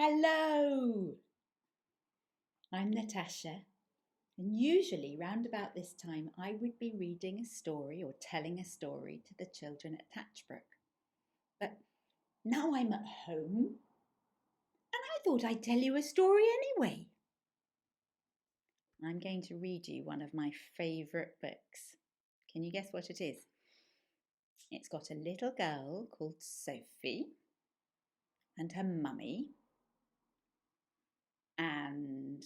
Hello! I'm Natasha, and usually round about this time I would be reading a story or telling a story to the children at Tatchbrook. But now I'm at home, and I thought I'd tell you a story anyway. I'm going to read you one of my favourite books. Can you guess what it is? It's got a little girl called Sophie and her mummy and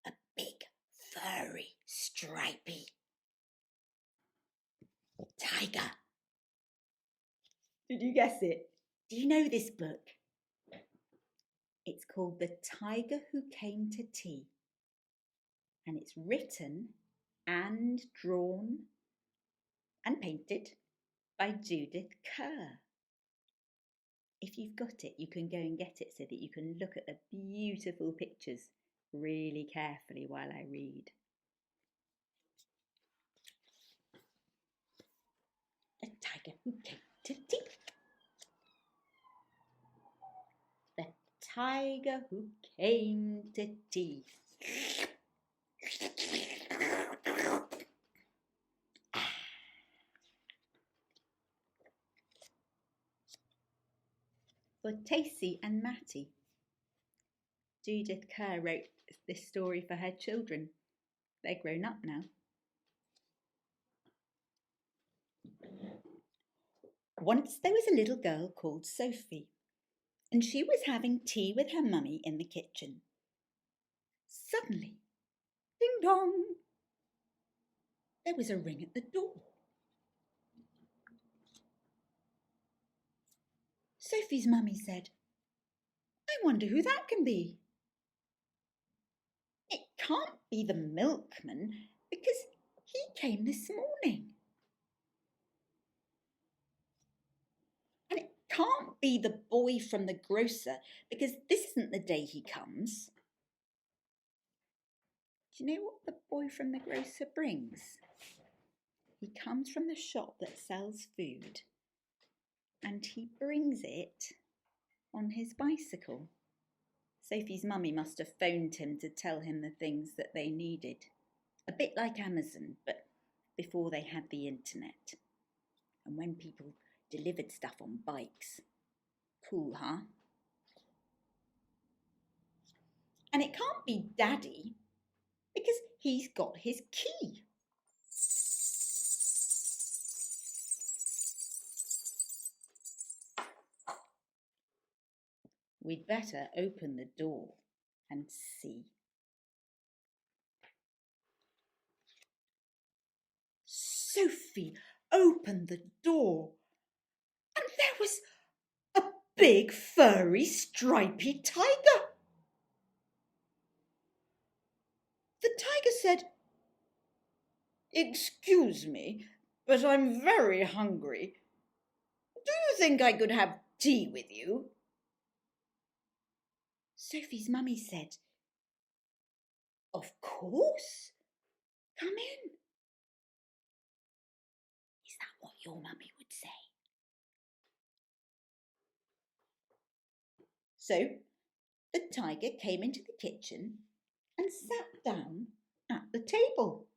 a big, furry, stripy tiger. Did you guess it? Do you know this book? It's called The Tiger Who Came to Tea, and it's written and drawn and painted by Judith Kerr. If you've got it, you can go and get it so that you can look at the beautiful pictures really carefully while I read. The Tiger Who Came to Tea. The tiger who came to tea. For Tacey and Matty. Judith Kerr wrote this story for her children. They're grown up now. Once there was a little girl called Sophie, and she was having tea with her mummy in the kitchen. Suddenly, ding dong, there was a ring at the door. Sophie's mummy said, "I wonder who that can be. It can't be the milkman because he came this morning. And it can't be the boy from the grocer because this isn't the day he comes." Do you know what the boy from the grocer brings? He comes from the shop that sells food, and he brings it on his bicycle. Sophie's mummy must have phoned him to tell him the things that they needed. A bit like Amazon, but before they had the internet. And when people delivered stuff on bikes. Cool, huh? And it can't be Daddy because he's got his key. We'd better open the door and see. Sophie opened the door, and there was a big, furry, stripy tiger. The tiger said, "Excuse me, but I'm very hungry. Do you think I could have tea with you?" Sophie's mummy said, "Of course. Come in." Is that what your mummy would say? So the tiger came into the kitchen and sat down at the table.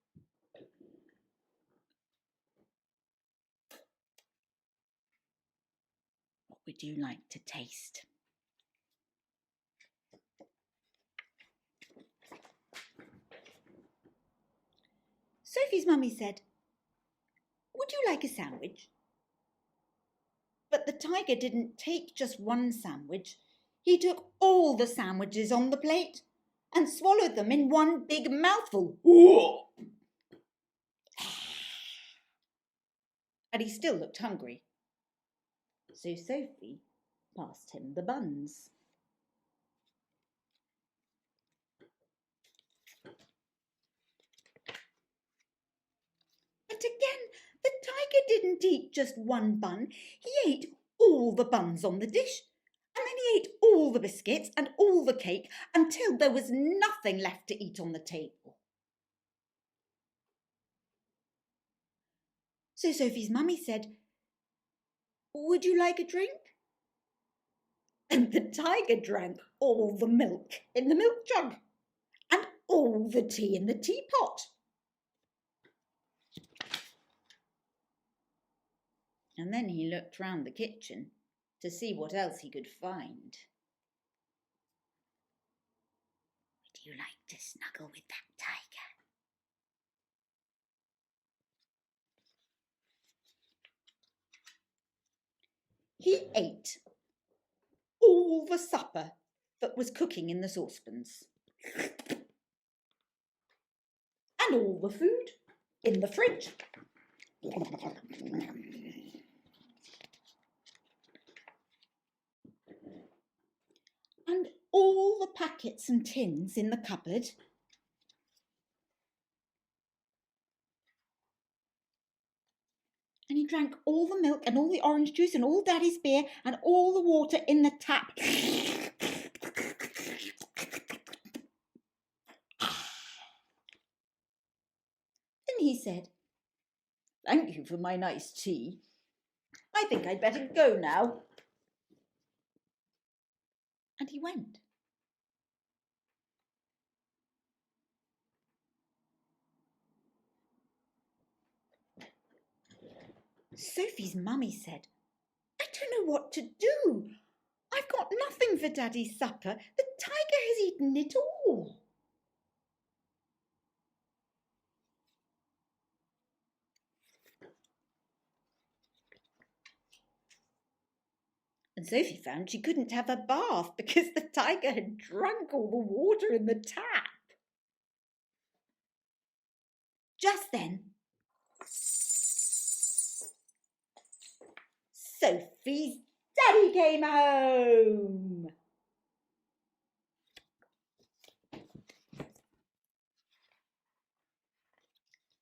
What would you like to taste? Sophie's mummy said, "Would you like a sandwich?" But the tiger didn't take just one sandwich. He took all the sandwiches on the plate and swallowed them in one big mouthful. And he still looked hungry. So Sophie passed him the buns. But again, the tiger didn't eat just one bun. He ate all the buns on the dish, and then he ate all the biscuits and all the cake until there was nothing left to eat on the table. So Sophie's mummy said, Would you like a drink? And the tiger drank all the milk in the milk jug and all the tea in the teapot. And then he looked round the kitchen to see what else he could find. Would you like to snuggle with that tiger? He ate all the supper that was cooking in the saucepans and all the food in the fridge. And all the packets and tins in the cupboard. And he drank all the milk and all the orange juice and all Daddy's beer and all the water in the tap. Then he said, "Thank you for my nice tea. I think I'd better go now." And he went. Sophie's mummy said, "I don't know what to do. I've got nothing for Daddy's supper. The tiger has eaten it all." And Sophie found she couldn't have a bath because the tiger had drunk all the water in the tap. Just then, Sophie's daddy came home.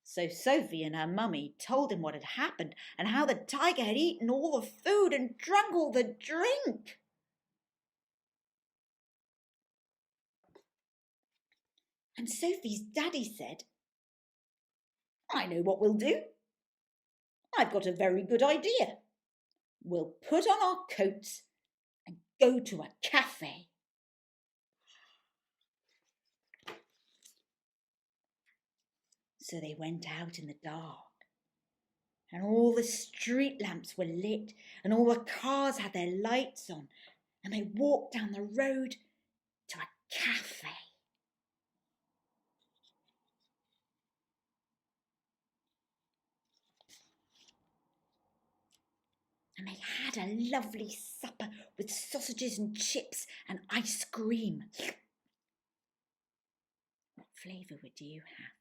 So Sophie and her mummy told him what had happened and how the tiger had eaten all the food and drunk all the drink. And Sophie's daddy said, "I know what we'll do. I've got a very good idea. We'll put on our coats and go to a cafe." So they went out in the dark, and all the street lamps were lit, and all the cars had their lights on, and they walked down the road to a cafe. And they had a lovely supper with sausages and chips and ice cream. What flavour would you have?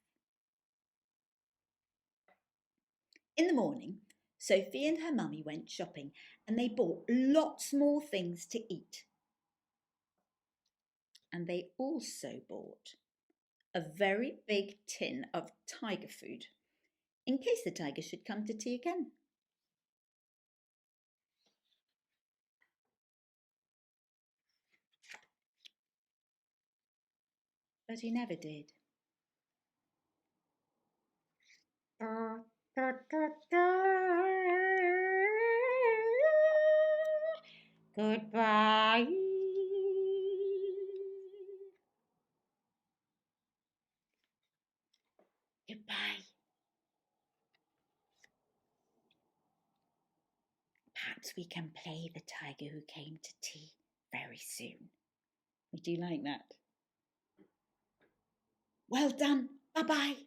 In the morning, Sophie and her mummy went shopping and they bought lots more things to eat. And they also bought a very big tin of tiger food in case the tiger should come to tea again. But he never did. Goodbye. Goodbye. Perhaps we can play the tiger who came to tea very soon. Would you like that? Well done. Bye-bye.